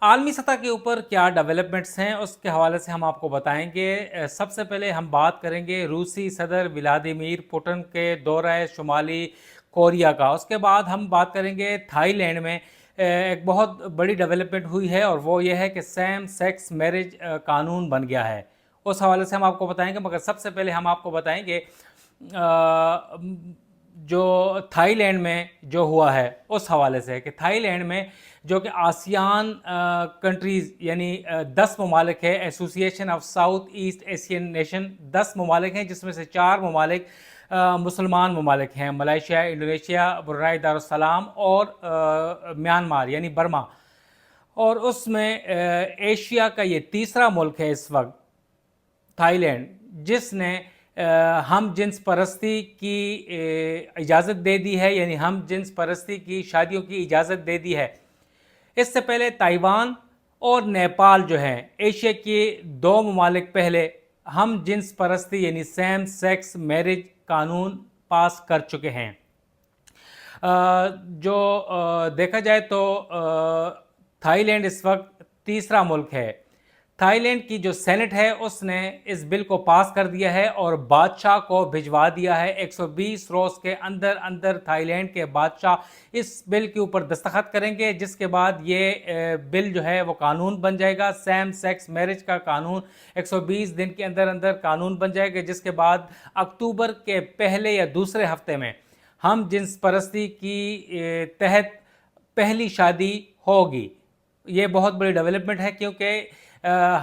عالمی سطح کے اوپر کیا ڈیولپمنٹس ہیں اس کے حوالے سے ہم آپ کو بتائیں گے۔ سب سے پہلے ہم بات کریں گے روسی صدر ولادیمیر پوٹن کے دورہ شمالی کوریا کا۔ اس کے بعد ہم بات کریں گے تھائی لینڈ میں ایک بہت بڑی ڈیولپمنٹ ہوئی ہے، اور وہ یہ ہے کہ سیم سیکس میرج قانون بن گیا ہے۔ اس حوالے سے ہم آپ کو بتائیں گے، مگر سب سے پہلے ہم آپ کو بتائیں گے جو تھائی لینڈ میں جو ہوا ہے اس حوالے سے، کہ تھائی لینڈ میں جو کہ آسیان کنٹریز یعنی 10 ممالک ہے، ایسوسی ایشن of south East Asian nation 10 ممالک ہیں، جس میں سے 4 ممالک مسلمان ممالک ہیں، ملائیشیا، انڈونیشیا، برونائی دارالسلام اور میانمار یعنی برما۔ اور اس میں ایشیا کا یہ تیسرا ملک ہے اس وقت تھائی لینڈ، جس نے ہم جنس پرستی کی اجازت دے دی ہے، یعنی ہم جنس پرستی کی شادیوں کی اجازت دے دی ہے۔ اس سے پہلے تائیوان اور نیپال جو ہیں، ایشیا کے 2 ممالک پہلے ہم جنس پرستی یعنی سیم سیکس میرج قانون پاس کر چکے ہیں۔ جو دیکھا جائے تو تھائی لینڈ اس وقت تیسرا ملک ہے۔ تھائی لینڈ کی جو سینٹ ہے اس نے اس بل کو پاس کر دیا ہے اور بادشاہ کو بھجوا دیا ہے۔ 120 روز کے اندر اندر تھائی لینڈ کے بادشاہ اس بل کے اوپر دستخط کریں گے، جس کے بعد یہ بل جو ہے وہ قانون بن جائے گا۔ سیم سیکس میرج کا قانون 120 دن کے اندر اندر قانون بن جائے گا، جس کے بعد اکتوبر کے پہلے یا دوسرے ہفتے میں ہم جنس پرستی کی تحت پہلی شادی ہوگی۔ یہ بہت بڑی ڈیولپمنٹ ہے، کیونکہ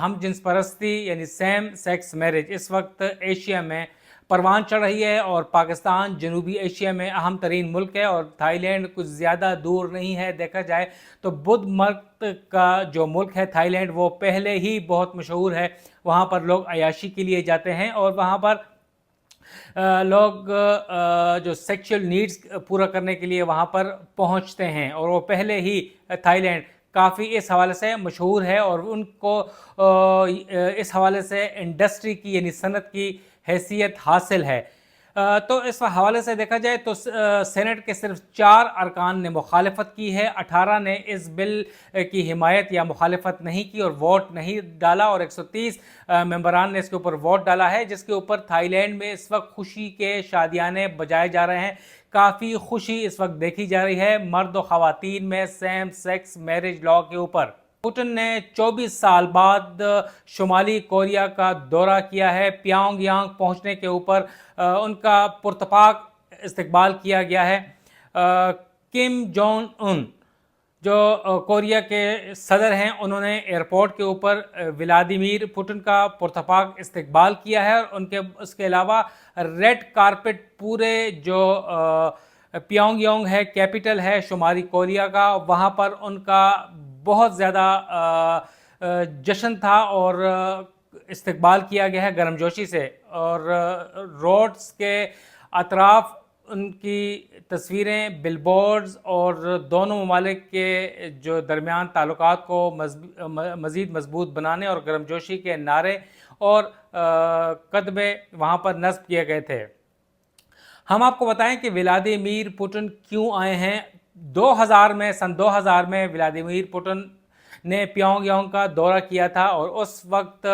ہم جنس پرستی یعنی سیم سیکس میرج اس وقت ایشیا میں پروان چڑھ رہی ہے، اور پاکستان جنوبی ایشیا میں اہم ترین ملک ہے، اور تھائی لینڈ کچھ زیادہ دور نہیں ہے۔ دیکھا جائے تو بدھ مت کا جو ملک ہے تھائی لینڈ، وہ پہلے ہی بہت مشہور ہے۔ وہاں پر لوگ عیاشی کے لیے جاتے ہیں، اور وہاں پر لوگ جو سیکشل نیڈز پورا کرنے کے لیے وہاں پر پہنچتے ہیں، اور وہ پہلے ہی تھائی لینڈ کافی اس حوالے سے مشہور ہے، اور ان کو اس حوالے سے انڈسٹری کی یعنی صنعت کی حیثیت حاصل ہے۔ تو اس حوالے سے دیکھا جائے تو سینٹ کے صرف 4 ارکان نے مخالفت کی ہے، 18 نے اس بل کی حمایت یا مخالفت نہیں کی اور ووٹ نہیں ڈالا، اور 130 ممبران نے اس کے اوپر ووٹ ڈالا ہے، جس کے اوپر تھائی لینڈ میں اس وقت خوشی کے شادیانے بجائے جا رہے ہیں۔ کافی خوشی اس وقت دیکھی جا رہی ہے مرد و خواتین میں سیم سیکس میرج لاء کے اوپر۔ پوٹن نے 24 سال بعد شمالی کوریا کا دورہ کیا ہے۔ پیانگ یانگ پہنچنے کے اوپر ان کا پرتپاک استقبال کیا گیا ہے۔ کم جونگ ان جو کوریا کے صدر ہیں، انہوں نے ایئرپورٹ کے اوپر ولادیمیر پوٹن کا پرتپاک استقبال کیا ہے، اور اس کے علاوہ ریڈ کارپٹ پورے جو پیانگ یانگ ہے، کیپٹل ہے شمالی کوریا کا، وہاں پر ان کا بہت زیادہ جشن تھا اور استقبال کیا گیا ہے گرم جوشی سے، اور روڈز کے اطراف ان کی تصویریں، بل بورڈز اور دونوں ممالک کے جو درمیان تعلقات کو مزید مضبوط بنانے اور گرم جوشی کے نعرے اور کتبے وہاں پر نصب کیے گئے تھے۔ ہم آپ کو بتائیں کہ ولادیمیر پوٹن کیوں آئے ہیں۔ سن 2000 میں ولادیمیر پوٹن نے پیانگ یانگ کا دورہ کیا تھا، اور اس وقت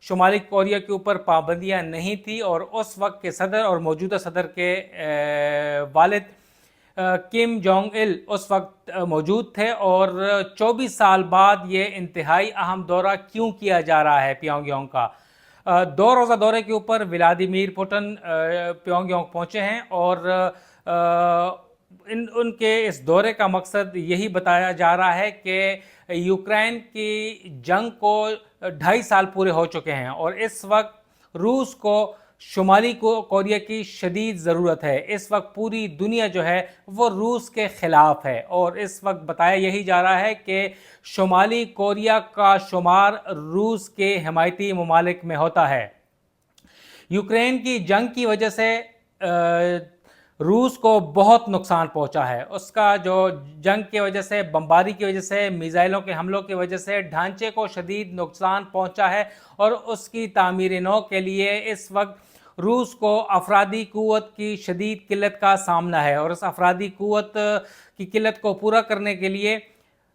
شمالی کوریا کے اوپر پابندیاں نہیں تھی، اور اس وقت کے صدر اور موجودہ صدر کے والد کم جونگ ایل اس وقت موجود تھے۔ اور 24 سال بعد یہ انتہائی اہم دورہ کیوں کیا جا رہا ہے پیانگ یانگ کا؟ 2 روزہ دورے کے اوپر ولادیمیر پوٹن پیانگ یانگ پہنچے ہیں، اور ان کے اس دورے کا مقصد یہی بتایا جا رہا ہے کہ یوکرین کی جنگ کو 2.5 سال پورے ہو چکے ہیں، اور اس وقت روس کو شمالی کوریا کی شدید ضرورت ہے۔ اس وقت پوری دنیا جو ہے وہ روس کے خلاف ہے، اور اس وقت بتایا یہی جا رہا ہے کہ شمالی کوریا کا شمار روس کے حمایتی ممالک میں ہوتا ہے۔ یوکرین کی جنگ کی وجہ سے روس کو بہت نقصان پہنچا ہے۔ اس کا جو جنگ کی وجہ سے، بمباری کی وجہ سے، میزائلوں کے حملوں کی وجہ سے ڈھانچے کو شدید نقصان پہنچا ہے، اور اس کی تعمیر نو کے لیے اس وقت روس کو افرادی قوت کی شدید قلت کا سامنا ہے، اور اس افرادی قوت کی قلت کو پورا کرنے کے لیے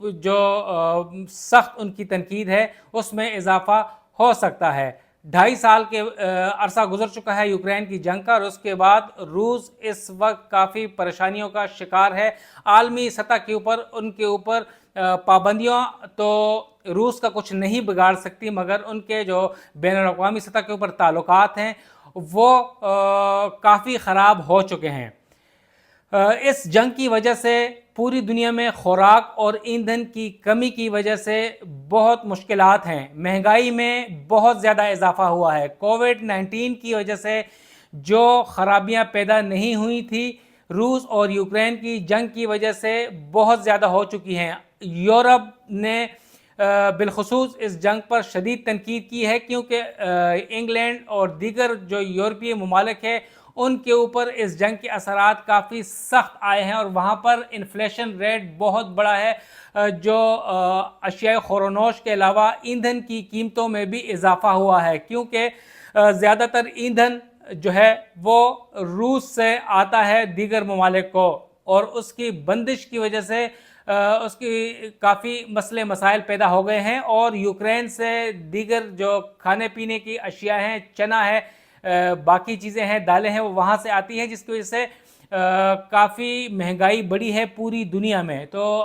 جو سخت ان کی تنقید ہے اس میں اضافہ ہو سکتا ہے۔ 2.5 سال کے عرصہ گزر چکا ہے یوکرین کی جنگ کا، اور اس کے بعد روس اس وقت کافی پریشانیوں کا شکار ہے۔ عالمی سطح کے اوپر ان کے اوپر پابندیاں تو روس کا کچھ نہیں بگاڑ سکتی، مگر ان کے جو بین الاقوامی سطح کے اوپر تعلقات ہیں وہ کافی خراب ہو چکے ہیں۔ اس جنگ کی وجہ سے پوری دنیا میں خوراک اور ایندھن کی کمی کی وجہ سے بہت مشکلات ہیں، مہنگائی میں بہت زیادہ اضافہ ہوا ہے۔ کووڈ-19 کی وجہ سے جو خرابیاں پیدا نہیں ہوئی تھی روس اور یوکرین کی جنگ کی وجہ سے بہت زیادہ ہو چکی ہیں۔ یورپ نے بالخصوص اس جنگ پر شدید تنقید کی ہے، کیونکہ انگلینڈ اور دیگر جو یورپی ممالک ہیں ان کے اوپر اس جنگ کے اثرات کافی سخت آئے ہیں، اور وہاں پر انفلیشن ریٹ بہت بڑا ہے، جو اشیاء خورونوش کے علاوہ ایندھن کی قیمتوں میں بھی اضافہ ہوا ہے، کیونکہ زیادہ تر ایندھن جو ہے وہ روس سے آتا ہے دیگر ممالک کو، اور اس کی بندش کی وجہ سے اس کی کافی مسئلے مسائل پیدا ہو گئے ہیں، اور یوکرین سے دیگر جو کھانے پینے کی اشیاء ہیں، چنا ہے، باقی چیزیں ہیں، دالیں ہیں، وہ وہاں سے آتی ہیں، جس کی وجہ سے کافی مہنگائی بڑھی ہے پوری دنیا میں۔ تو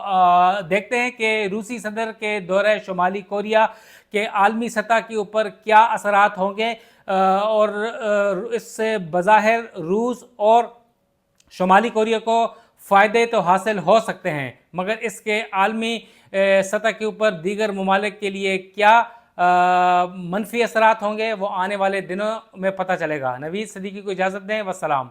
دیکھتے ہیں کہ روسی صدر کے دورہ شمالی کوریا کے عالمی سطح کے اوپر کیا اثرات ہوں گے، اور اس سے بظاہر روس اور شمالی کوریا کو فائدے تو حاصل ہو سکتے ہیں، مگر اس کے عالمی سطح کے اوپر دیگر ممالک کے لیے کیا منفی اثرات ہوں گے وہ آنے والے دنوں میں پتہ چلے گا۔ نوید صدیقی کو اجازت دیں، والسلام۔